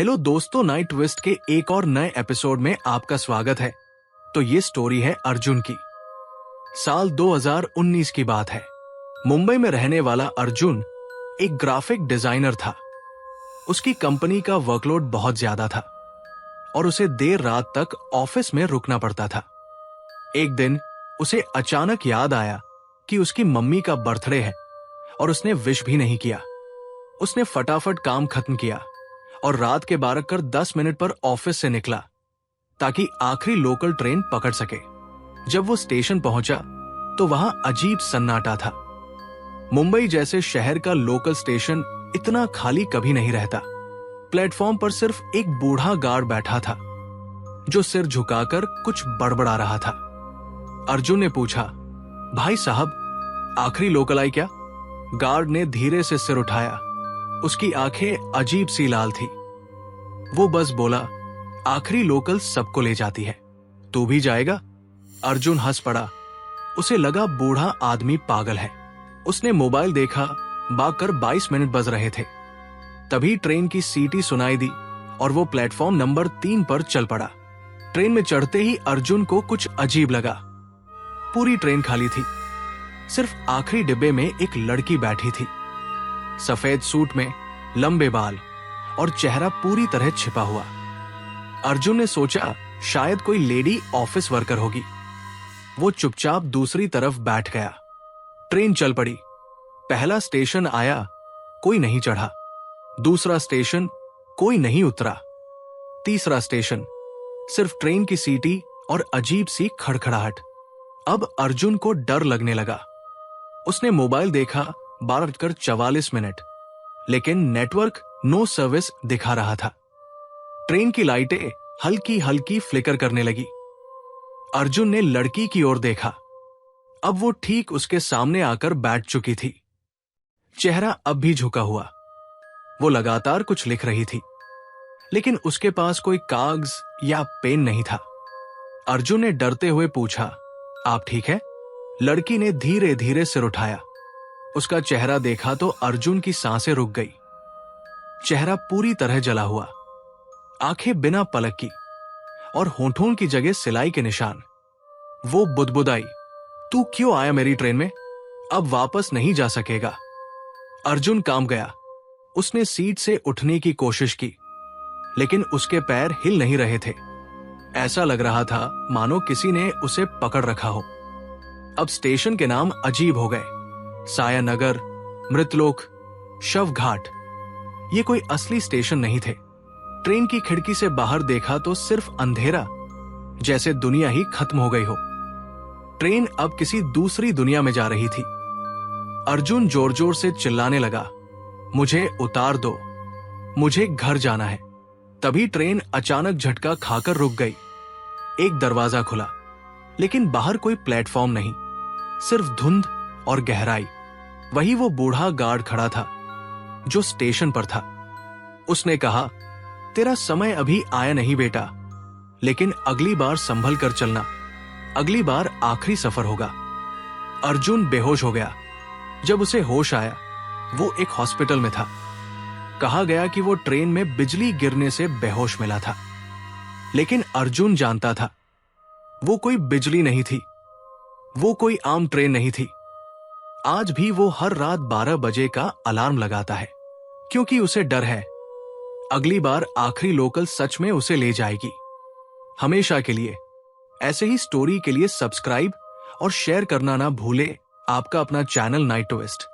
Hello दोस्तों, night twist के एक और नए एपिसोड में आपका स्वागत है। तो ये स्टोरी है अर्जुन की। साल 2019 की बात है। मुंबई में रहने वाला अर्जुन एक ग्राफिक डिजाइनर था। उसकी कंपनी का वर्कलोड बहुत ज्यादा था और उसे देर रात तक ऑफिस में रुकना पड़ता था। एक दिन उसे अचानक याद आया कि उसकी मम्मी का बर्थडे है और उसने विश भी नहीं किया। उसने फटाफट काम खत्म किया और रात के 12:10 पर ऑफिस से निकला ताकि आखिरी लोकल ट्रेन पकड़ सके। जब वो स्टेशन पहुंचा तो वहां अजीब सन्नाटा था। मुंबई जैसे शहर का लोकल स्टेशन इतना खाली कभी नहीं रहता। प्लेटफॉर्म पर सिर्फ एक बूढ़ा गार्ड बैठा था जो सिर झुकाकर कुछ बड़बड़ा रहा था। अर्जुन ने पूछा, भाई साहब, आखिरी लोकल आई क्या? गार्ड ने धीरे से सिर उठाया। उसकी आंखें अजीब सी लाल थी। वो बस बोला, आखिरी लोकल सबको ले जाती है, तू भी जाएगा? अर्जुन हंस पड़ा। उसे लगा बूढ़ा आदमी पागल है। उसने मोबाइल देखा, बाकर 22 मिनट बज रहे थे। तभी ट्रेन की सीटी सुनाई दी और वो प्लेटफॉर्म नंबर 3 पर चल पड़ा। ट्रेन में चढ़ते ही अर्जुन को कुछ अजीब लगा। पूरी ट्रेन खाली थी। सिर्फ आखिरी डिब्बे में एक लड़की बैठी थी, सफेद सूट में, लंबे बाल और चेहरा पूरी तरह छिपा हुआ। अर्जुन ने सोचा शायद कोई लेडी ऑफिस वर्कर होगी। वो चुपचाप दूसरी तरफ बैठ गया। ट्रेन चल पड़ी। पहला स्टेशन आया, कोई नहीं चढ़ा। दूसरा स्टेशन, कोई नहीं उतरा। तीसरा स्टेशन, सिर्फ ट्रेन की सीटी और अजीब सी खड़खड़ाहट। अब अर्जुन को डर लगने लगा। उसने मोबाइल देखा, 12:44, लेकिन नेटवर्क नो सर्विस दिखा रहा था। ट्रेन की लाइटें हल्की हल्की फ्लिकर करने लगी। अर्जुन ने लड़की की ओर देखा। अब वो ठीक उसके सामने आकर बैठ चुकी थी। चेहरा अब भी झुका हुआ। वो लगातार कुछ लिख रही थी, लेकिन उसके पास कोई कागज या पेन नहीं था। अर्जुन ने डरते हुए पूछा, आप ठीक है? लड़की ने धीरे धीरे सिर उठाया। उसका चेहरा देखा तो अर्जुन की सांसें रुक गई। चेहरा पूरी तरह जला हुआ, आंखें बिना पलक की और होठों की जगह सिलाई के निशान। वो बुदबुदाई, तू क्यों आया मेरी ट्रेन में? अब वापस नहीं जा सकेगा। अर्जुन कांप गया। उसने सीट से उठने की कोशिश की, लेकिन उसके पैर हिल नहीं रहे थे। ऐसा लग रहा था मानो किसी ने उसे पकड़ रखा हो। अब स्टेशन के नाम अजीब हो गए। सायानगर, मृतलोक, शवघाट। ये कोई असली स्टेशन नहीं थे। ट्रेन की खिड़की से बाहर देखा तो सिर्फ अंधेरा, जैसे दुनिया ही खत्म हो गई हो। ट्रेन अब किसी दूसरी दुनिया में जा रही थी। अर्जुन जोर जोर से चिल्लाने लगा, मुझे उतार दो, मुझे घर जाना है। तभी ट्रेन अचानक झटका खाकर रुक गई। एक दरवाजा खुला, लेकिन बाहर कोई प्लेटफॉर्म नहीं, सिर्फ धुंध और गहराई। वही वो बूढ़ा गार्ड खड़ा था जो स्टेशन पर था। उसने कहा, तेरा समय अभी आया नहीं बेटा, लेकिन अगली बार संभल कर चलना। अगली बार आखिरी सफर होगा। अर्जुन बेहोश हो गया। जब उसे होश आया, वो एक हॉस्पिटल में था। कहा गया कि वो ट्रेन में बिजली गिरने से बेहोश मिला था, लेकिन अर्जुन जानता था वो कोई बिजली नहीं थी, वो कोई आम ट्रेन नहीं थी। आज भी वो हर रात 12 बजे का अलार्म लगाता है, क्योंकि उसे डर है अगली बार आखिरी लोकल सच में उसे ले जाएगी, हमेशा के लिए। ऐसे ही स्टोरी के लिए सब्सक्राइब और शेयर करना ना भूले। आपका अपना चैनल नाइट ट्विस्ट।